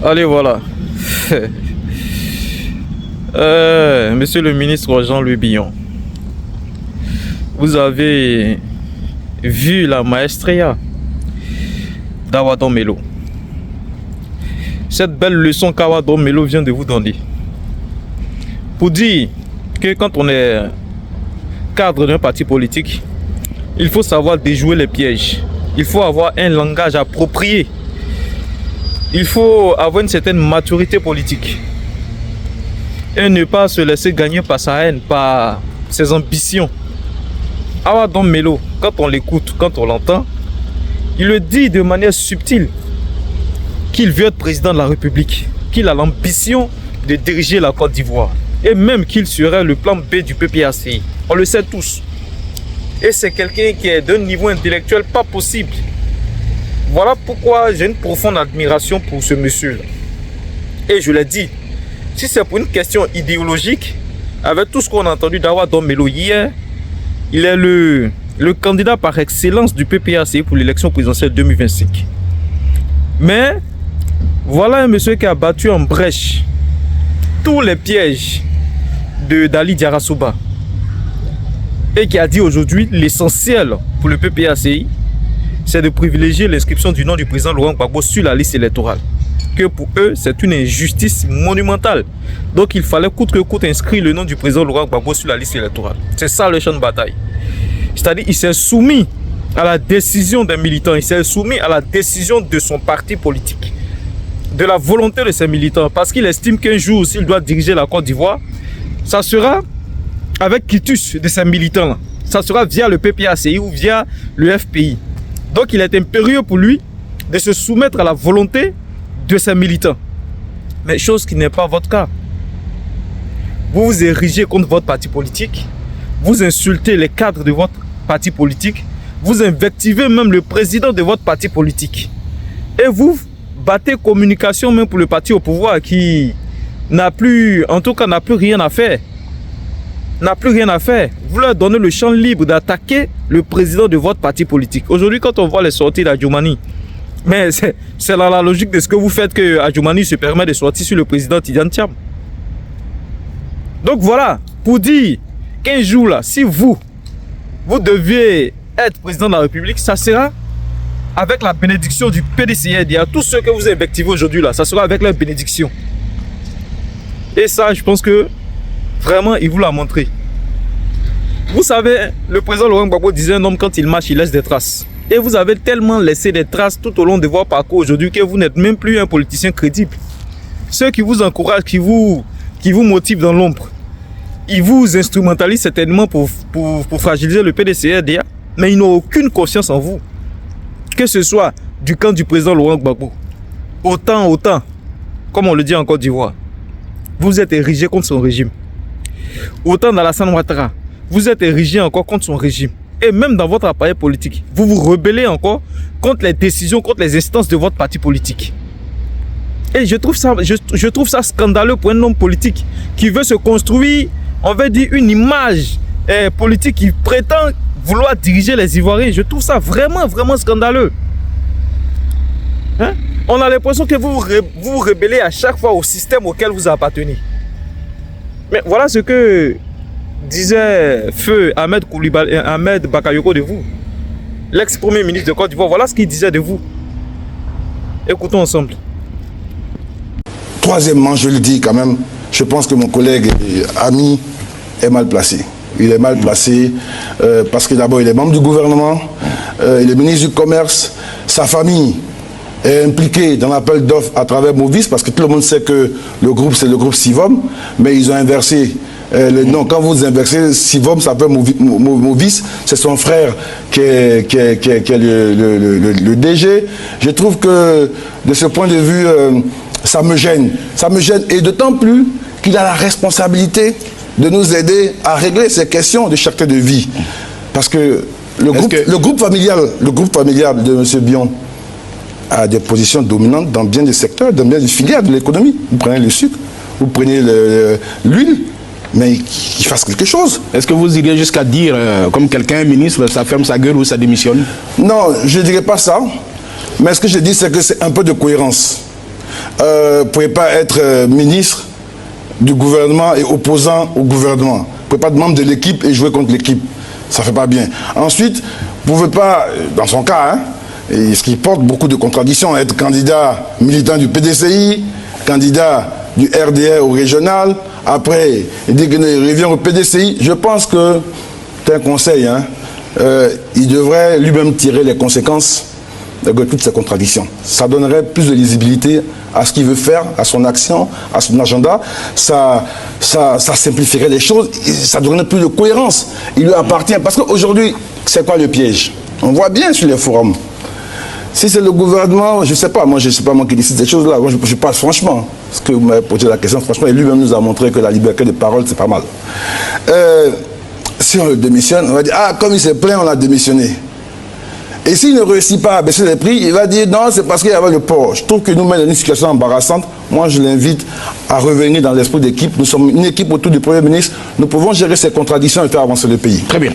Allez, voilà. Monsieur le ministre Jean-Louis Billon, vous avez vu la maestria d'Awadon Melo. Cette belle leçon qu'Awadon Melo vient de vous donner. Pour dire que quand on est cadre d'un parti politique, il faut savoir déjouer les pièges. Il faut avoir un langage approprié. Il faut avoir une certaine maturité politique. Et ne pas se laisser gagner par sa haine, par ses ambitions. Awadon Melo, quand on l'écoute, quand on l'entend, il le dit de manière subtile qu'il veut être président de la République, qu'il a l'ambition de diriger la Côte d'Ivoire et même qu'il serait le plan B du PPACI. On le sait tous. Et c'est quelqu'un qui est d'un niveau intellectuel pas possible. Voilà pourquoi j'ai une profonde admiration pour ce monsieur-là. Et je l'ai dit, si c'est pour une question idéologique, avec tout ce qu'on a entendu d'Awadon Melo hier, il est le candidat par excellence du PPACI pour l'élection présidentielle 2025. Mais voilà un monsieur qui a battu en brèche tous les pièges d'Ali Diarra-Souba et qui a dit aujourd'hui l'essentiel pour le PPACI, c'est de privilégier l'inscription du nom du président Laurent Gbagbo sur la liste électorale. Que pour eux, c'est une injustice monumentale. Donc il fallait coûte que coûte inscrire le nom du président Laurent Gbagbo sur la liste électorale. C'est ça le champ de bataille. C'est-à-dire qu'il s'est soumis à la décision des militants, il s'est soumis à la décision de son parti politique, de la volonté de ses militants, parce qu'il estime qu'un jour, s'il doit diriger la Côte d'Ivoire, ça sera avec quitus de ses militants. Ça sera via le PPACI ou via le FPI. Donc il est impérieux pour lui de se soumettre à la volonté de ses militants. Mais chose qui n'est pas votre cas. Vous vous érigez contre votre parti politique, vous insultez les cadres de votre parti politique, vous invectivez même le président de votre parti politique. Et vous battez communication même pour le parti au pouvoir qui n'a plus, en tout cas n'a plus rien à faire. N'a plus rien à faire. Vous leur donnez le champ libre d'attaquer le président de votre parti politique. Aujourd'hui, quand on voit les sorties d'Adjoumani, mais c'est dans la logique de ce que vous faites que Adjoumani se permet de sortir sur le président Tidiane Thiam. Donc voilà, pour dire qu'un jour là, si vous deviez être président de la République, ça sera avec la bénédiction du PDCID. Tous ceux que vous invectivez aujourd'hui là, ça sera avec leur bénédiction. Et ça, je pense que vraiment, il vous l'a montré. Vous savez, le président Laurent Gbagbo disait un homme quand il marche, il laisse des traces. Et vous avez tellement laissé des traces tout au long de votre parcours aujourd'hui que vous n'êtes même plus un politicien crédible. Ceux qui vous encouragent, qui vous motivent dans l'ombre, ils vous instrumentalisent certainement pour fragiliser le PDCRDA, mais ils n'ont aucune confiance en vous. Que ce soit du camp du président Laurent Gbagbo, autant, comme on le dit en Côte d'Ivoire, vous êtes érigé contre son régime. Autant dans Alassane Ouattara, vous êtes érigé encore contre son régime. Et même dans votre appareil politique, vous vous rebellez encore contre les décisions, contre les instances de votre parti politique. Et je trouve ça scandaleux pour un homme politique qui veut se construire, on va dire, une image politique qui prétend vouloir diriger les Ivoiriens. Je trouve ça vraiment, vraiment scandaleux. Hein? On a l'impression que vous vous rebellez à chaque fois au système auquel vous appartenez. Mais voilà ce que disait feu Ahmed Bakayoko de vous, l'ex-premier ministre de Côte d'Ivoire. Voilà ce qu'il disait de vous. Écoutons ensemble. Troisièmement, je le dis quand même, je pense que mon collègue et ami est mal placé. Il est mal placé parce que d'abord il est membre du gouvernement, il est ministre du Commerce, sa famille est impliquée dans l'appel d'offres à travers Movis, parce que tout le monde sait que le groupe c'est le groupe Sivom, mais ils ont inversé le nom. Quand vous inversez Sivom, ça s'appelle Movis, c'est son frère qui est le DG. Je trouve que de ce point de vue, ça me gêne, et d'autant plus qu'il a la responsabilité de nous aider à régler ces questions de cherté de vie. Parce que le groupe familial de M. Billon a des positions dominantes dans bien des secteurs, dans bien des filières de l'économie. Vous prenez le sucre, vous prenez l'huile, mais qu'il fasse quelque chose. Est-ce que vous iriez jusqu'à dire, comme quelqu'un, ministre, ça ferme sa gueule ou ça démissionne? Non, je ne dirais pas ça. Mais ce que je dis, c'est que c'est un peu de cohérence. ne pouvez pas être ministre du gouvernement et opposant au gouvernement. Vous ne pouvez pas être membre de l'équipe et jouer contre l'équipe. Ça ne fait pas bien. Ensuite, vous ne pouvez pas, dans son cas, hein, et ce qui porte beaucoup de contradictions, être candidat militant du PDCI, candidat du RDR au régional, après, il dit qu'il revient au PDCI. Je pense que, c'est un conseil, hein, il devrait lui-même tirer les conséquences de toutes ces contradictions. Ça donnerait plus de lisibilité à ce qu'il veut faire, à son action, à son agenda. Ça simplifierait les choses, et ça donnerait plus de cohérence. Il lui appartient. Parce qu'aujourd'hui, c'est quoi le piège? On voit bien sur les forums. Si c'est le gouvernement, je ne sais pas, moi je ne sais pas moi qui décide ces choses-là. Moi je parle franchement. Parce que vous m'avez posé la question franchement, et lui-même nous a montré que la liberté de parole, c'est pas mal. Si on le démissionne, on va dire, ah, comme il s'est plaint, on a démissionné. Et s'il ne réussit pas à baisser les prix, il va dire, non, c'est parce qu'il y avait le port. Je trouve que nous met dans une situation embarrassante. Moi, je l'invite à revenir dans l'esprit d'équipe. Nous sommes une équipe autour du Premier ministre. Nous pouvons gérer ces contradictions et faire avancer le pays. Très bien.